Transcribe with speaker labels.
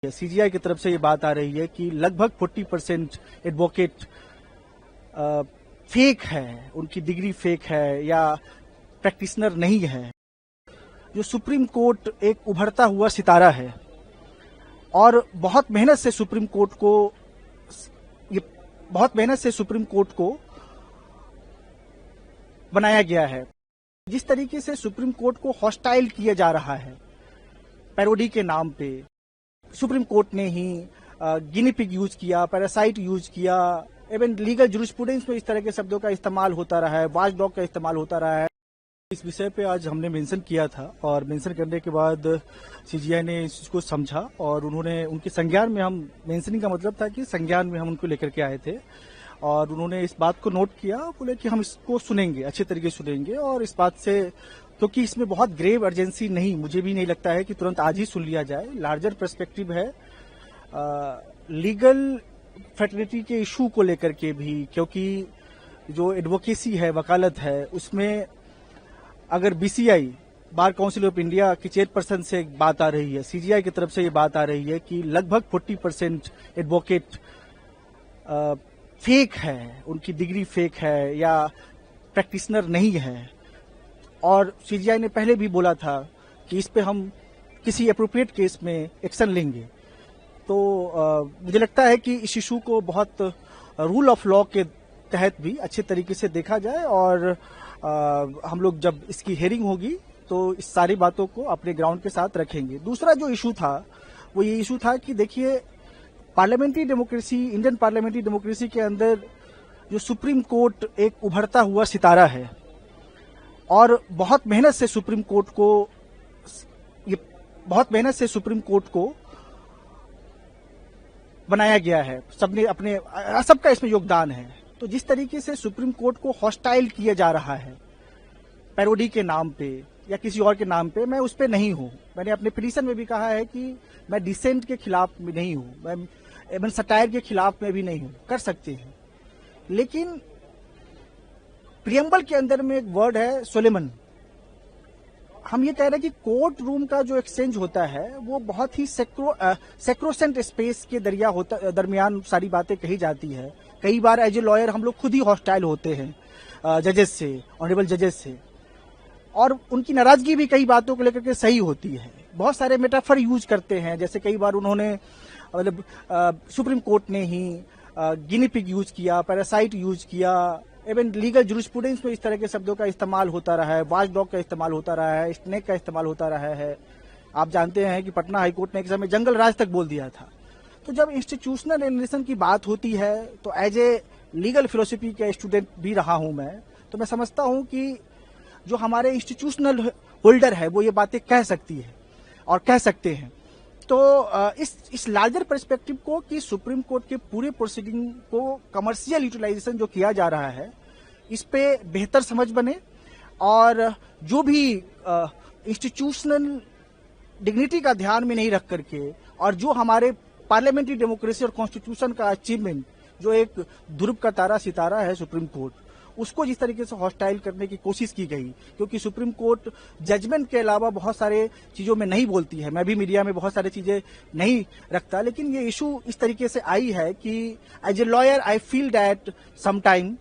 Speaker 1: CGI की तरफ से ये बात आ रही है कि लगभग 40% एडवोकेट फेक है, उनकी डिग्री फेक है या प्रैक्टिशनर नहीं है। जो सुप्रीम कोर्ट एक उभरता हुआ सितारा है और बहुत मेहनत से सुप्रीम कोर्ट को बनाया गया है। जिस तरीके से सुप्रीम कोर्ट को हॉस्टाइल किया जा रहा है पैरोडी के नाम पे, सुप्रीम कोर्ट ने ही गिनी पिग यूज किया, पैरासाइट यूज किया, इवन लीगल जुरिस्प्रूडेंस में इस तरह के शब्दों का इस्तेमाल होता रहा है, वॉच डॉग का इस्तेमाल होता रहा है। इस विषय पे आज हमने मेंशन किया था और मेंशन करने के बाद सीजीआई ने इसको समझा और उन्होंने उनके संज्ञान में, हम मेंशनिंग का मतलब था कि संज्ञान में हम उनको लेकर के आए थे और उन्होंने इस बात को नोट किया, बोले कि हम इसको सुनेंगे, अच्छे तरीके से सुनेंगे और इस बात से, क्योंकि इसमें बहुत ग्रेव अर्जेंसी नहीं, मुझे भी नहीं लगता है कि तुरंत आज ही सुन लिया जाए। लार्जर पर्सपेक्टिव है लीगल फ्रेटर्निटी के इशू को लेकर के भी, क्योंकि जो एडवोकेसी है, वकालत है, उसमें अगर BCI bar council of India की चेयरपर्सन से एक बात आ रही है, सीजीआई की तरफ से ये बात आ रही है कि लगभग 40% एडवोकेट फेक है, उनकी डिग्री फेक है या प्रैक्टिशनर नहीं है। और सीजीआई ने पहले भी बोला था कि इस पे हम किसी अप्रोप्रिएट केस में एक्शन लेंगे। तो मुझे लगता है कि इस इशू को बहुत रूल ऑफ लॉ के तहत भी अच्छे तरीके से देखा जाए और हम लोग जब इसकी हेयरिंग होगी तो इस सारी बातों को अपने ग्राउंड के साथ रखेंगे। दूसरा जो इशू था वो ये इशू था कि देखिए, parliamentary democracy, Indian parliamentary democracy के अंदर जो सुप्रीम कोर्ट एक उभरता हुआ सितारा है और बहुत मेहनत से सुप्रीम कोर्ट को बनाया गया है। सबका इसमें योगदान है। तो जिस तरीके से सुप्रीम कोर्ट को हॉस्टाइल किया जा रहा है पैरोडी के नाम पे या किसी और के नाम पे, मैं उस पे नहीं हूं। मैंने अपने पिटीशन में भी कहा है कि मैं डिसेंट के खिलाफ भी नहीं हूं, मैं सटायर के खिलाफ में भी नहीं हूं। कर सकते हैं, लेकिन प्रियम्बल के अंदर में एक वर्ड है सोलेमन। हम ये कह रहे हैं कि कोर्ट रूम का जो एक्सचेंज होता है वो बहुत ही सेक्रोसेंट स्पेस के दरमियान सारी बातें कही जाती है। कई बार एज ए लॉयर हम लोग खुद ही हॉस्टाइल होते हैं जजेस से, ऑनरेबल जजेस से, और उनकी नाराजगी भी कई बातों को लेकर के सही होती है। बहुत सारे मेटाफर यूज करते हैं, जैसे कई बार उन्होंने मतलब सुप्रीम कोर्ट ने ही गिनी पिग यूज किया, पैरासाइट यूज किया, इवन लीगल जुरिस्प्रूडेंस में इस तरह के शब्दों का इस्तेमाल होता रहा है, वॉच डॉग का इस्तेमाल होता रहा है, स्नेक का इस्तेमाल होता रहा है। आप जानते हैं कि पटना हाईकोर्ट ने एक समय जंगल राज तक बोल दिया था। तो जब इंस्टीट्यूशनल एनालिसिस की बात होती है तो एज ए लीगल फिलोसफी के स्टूडेंट भी रहा हूं मैं, तो मैं समझता हूं कि जो हमारे इंस्टीट्यूशनल होल्डर है वो ये बातें कह सकती है और कह सकते हैं। तो इस लार्जर पर्सपेक्टिव को कि सुप्रीम कोर्ट के पूरे प्रोसीडिंग को कमर्शियल यूटिलाइजेशन जो किया जा रहा है, इस पे बेहतर समझ बने और जो भी इंस्टीट्यूशनल डिग्निटी का ध्यान में नहीं रख करके और जो हमारे पार्लियामेंट्री डेमोक्रेसी और कॉन्स्टिट्यूशन का अचीवमेंट, जो एक ध्रुव का तारा सितारा है सुप्रीम कोर्ट, उसको जिस तरीके से हॉस्टाइल करने की कोशिश की गई, क्योंकि सुप्रीम कोर्ट जजमेंट के अलावा बहुत सारे चीजों में नहीं बोलती है। मैं भी मीडिया में बहुत सारी चीजें नहीं रखता, लेकिन ये इशू इस तरीके से आई है कि as a lawyer I feel that sometime